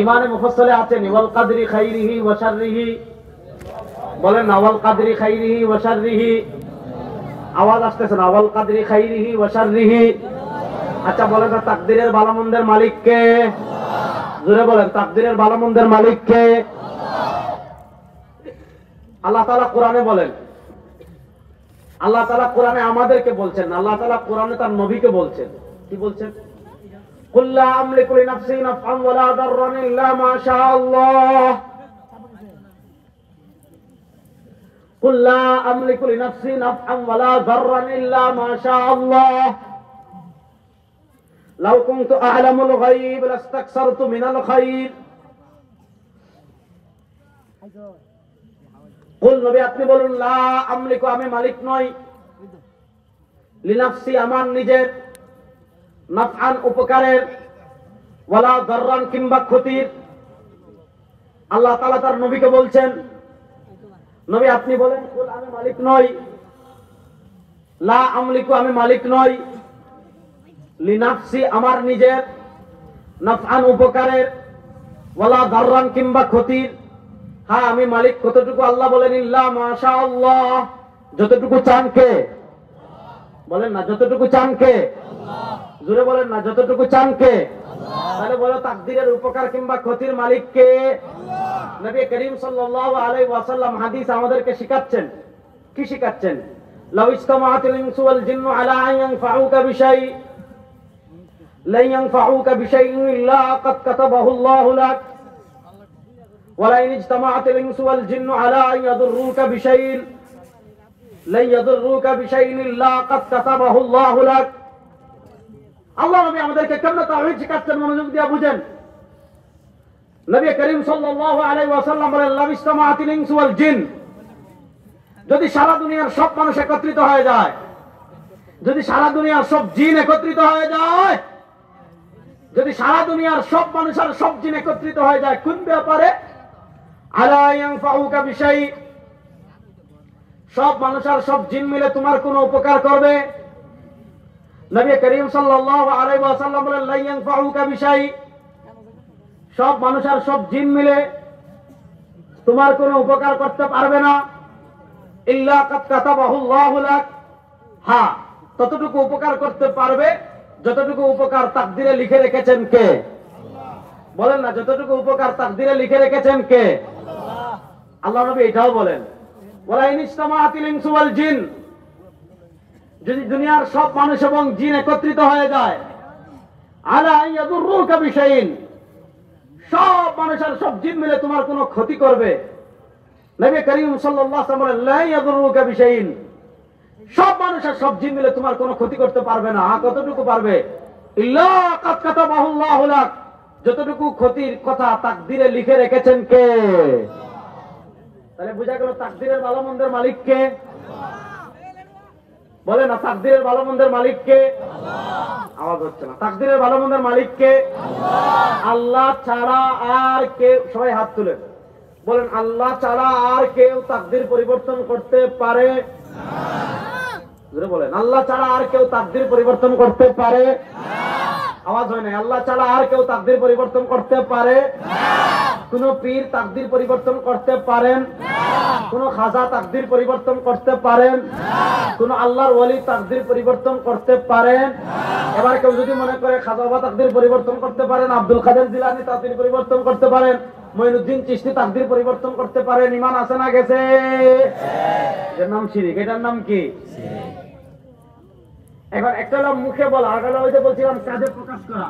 ইমানে মুফাসসালে আছেন ওয়াল কাদরি খাইরিহি ওয়া শাররিহি, বলেন না ওয়াল কাদরি খাইরিহি ওয়া শাররিহি। আওয়াজ আসতেছে না, ওয়াল কাদরি খাইরিহি ওয়া শাররিহি। আচ্ছা বলেন না তাকদীরের ভালো মন্দের মালিক কে? জোরে বলেন, তাকদীরের ভালো মন্দের মালিক কে? আল্লাহ তাআলা কোরআনে বলেন, আল্লাহ তাআলা কোরআনে আমাদেরকে বলছেন, আল্লাহ তাআলা কোরআনে তার নবীকে বলছেন। কি বলছেন? কুল লা আমলিকু লিনাফসি নাফআন ওয়ালা দাররান ইল্লা মা শাআল্লাহ। কুল লা আমলিকু লিনাফসি নাফআন ওয়ালা দাররান ইল্লা মা শাআল্লাহ। লাউ কুনতু আ'লামুল গায়ব লাস্তাকসারতু মিনাল খায়র। কুল নবী আপনি বলুন, লা আমলিকু আমি মালিক নই, লিনাফসি আমার নিজের, নাফআন উপকারের, ওয়ালা দাররান কিংবা ক্ষতির। আল্লাহ তাআলা তার নবীকে বলছেন, নবী আপনি বলেন কুল আমি মালিক নই, লা আমলিকু আমি মালিক নই, লিনাফসি আমার নিজের, নাফআন উপকারের, ওয়ালা দাররান কিংবা ক্ষতির। হ্যাঁ আমি মালিক কতটুকু? আল্লাহ বলেন ইল্লা মাশা আল্লাহ, যতটুকু চান কে? বলেন না যতটুকু চান কে? জোরে বলেন না যতটুকু চান কে? তাহলে বলো তাকদীরের উপকার কিংবা ক্ষতির মালিক কে? নবী করিম সাল্লাল্লাহু আলাইহি ওয়াসাল্লাম হাদিস আমাদেরকে শিখাচ্ছেন। কি শিখাচ্ছেন? লাউ ইজতামাআতিল ইনসু ওয়াল জিন্নু আলা আন ইয়ানফাউকা বিশাই লা ইয়ানফাউকা বিশাইইন ইল্লা ক্বাদ কাতাবাহু আল্লাহু লাক ওয়ালা ইন ইজতামাআতিল ইনসু ওয়াল জিন্নু আলা আন ইয়াদুররুকা বিশাইইন লা ইয়াদুররুকা বিশাইইন ইল্লা ক্বাদ কাতাবাহু আল্লাহু লাক। আল্লাহ নবী আমাদেরকে কেমন তাওহীদ শিখাচ্ছেন, মনোযোগ দিয়ে বুঝেন। নবী করিম সাল্লাল্লাহু আলাইহি ওয়াসাল্লাম বলেন, লাউ ইজতামাআতিল ইনসু ওয়াল জিন, যদি সারা দুনিয়ার সব মানুষ একত্রিত হয়ে যায়, যদি সারা দুনিয়ার সব জিন একত্রিত হয়ে যায়, যদি সারা দুনিয়ার সব মানুষ আর সব জিন একত্রিত হয়ে যায় কোন ব্যাপারে? আলা ইয়ানফাউকা বিশাই, সব মানুষ আর সব জিন মিলে তোমার কোনো উপকার করবে? নবী করিম সাল্লাল্লাহু আলাইহি ওয়াসাল্লাম বলেন, লা ইয়ানফাউকা বিশাই, সব মানুষ আর সব জিন মিলে তোমার কোনো উপকার করতে পারবে না, ইল্লা ক্বাদ কাতাবাহু আল্লাহু লাক। হ্যাঁ ততটুকু উপকার করতে পারবে যতটুকু উপকার তাকদীরে লিখে রেখেছেন কে? বলেন না যতটুকু উপকার তাকদীরে লিখে রেখেছেন কে? আল্লাহ নবী এটাও বলেন, ওয়ালা ইন ইজতামাআতিল ইনসু ওয়াল জিন, যদি দুনিয়ার সব মানুষ এবং জিন একত্রিত হয়ে যায়, আলা ইয়াদুররুকা বিশাইইন, সব মানুষ আর সব জিন মিলে তোমার কোনো ক্ষতি করবে? নবী করিম সাল্লাল্লাহু আলাইহি ওয়াসাল্লাম বলেন, লা ইয়াদুররুকা বিশাইইন, সব মানুষ আর সব জিন মিলে তোমার কোনো ক্ষতি করতে পারবে না। কতটুকু পারবে? ইল্লা ক্বাদ কাতাবাহু আল্লাহু লাক, যতটুকু ক্ষতির কথা তাকদীরে লিখে রেখেছেন কে? তাহলে বোঝা গেল তাকদীরের ভালো মন্দের মালিক কে? বলে না তাকদীরের ভালো মন্দের মালিক কে? আওয়াজ হচ্ছে না। তাকদীরের ভালো মন্দের মালিক কে? আল্লাহ ছাড়া আর কেউ, সবাই হাত তুলেন, বলেন আল্লাহ ছাড়া আর কেউ তাকদীর পরিবর্তন করতে পারে না। বলেন আল্লাহ ছাড়া আর কেউ তাকদীর পরিবর্তন করতে পারে? আওয়াজ হয় না। আল্লাহ ছাড়া আর কেউ তাকদীর পরিবর্তন করতে পারে? কোন পীর তাকদীর পরিবর্তন করতে পারেন? কোন খাজা তাকদীর পরিবর্তন করতে পারেন? কোন আল্লাহর ওলি তাকদীর পরিবর্তন করতে পারেন? এবার কেউ যদি মনে করে খাজা বাবা তাকদীর পরিবর্তন করতে পারেন, আব্দুল কাদের জিলানী তাকদীর পরিবর্তন করতে পারেন, মঈনুদ্দিন চিশতি তাকদীর পরিবর্তন করতে পারেন, ঈমান আছে না গেছে? এর নাম শিরক। এটার নাম কি? এখন একটা হলো মুখে বলা, আর হলো ওই যে বলছিলাম কাজে প্রকাশ করা।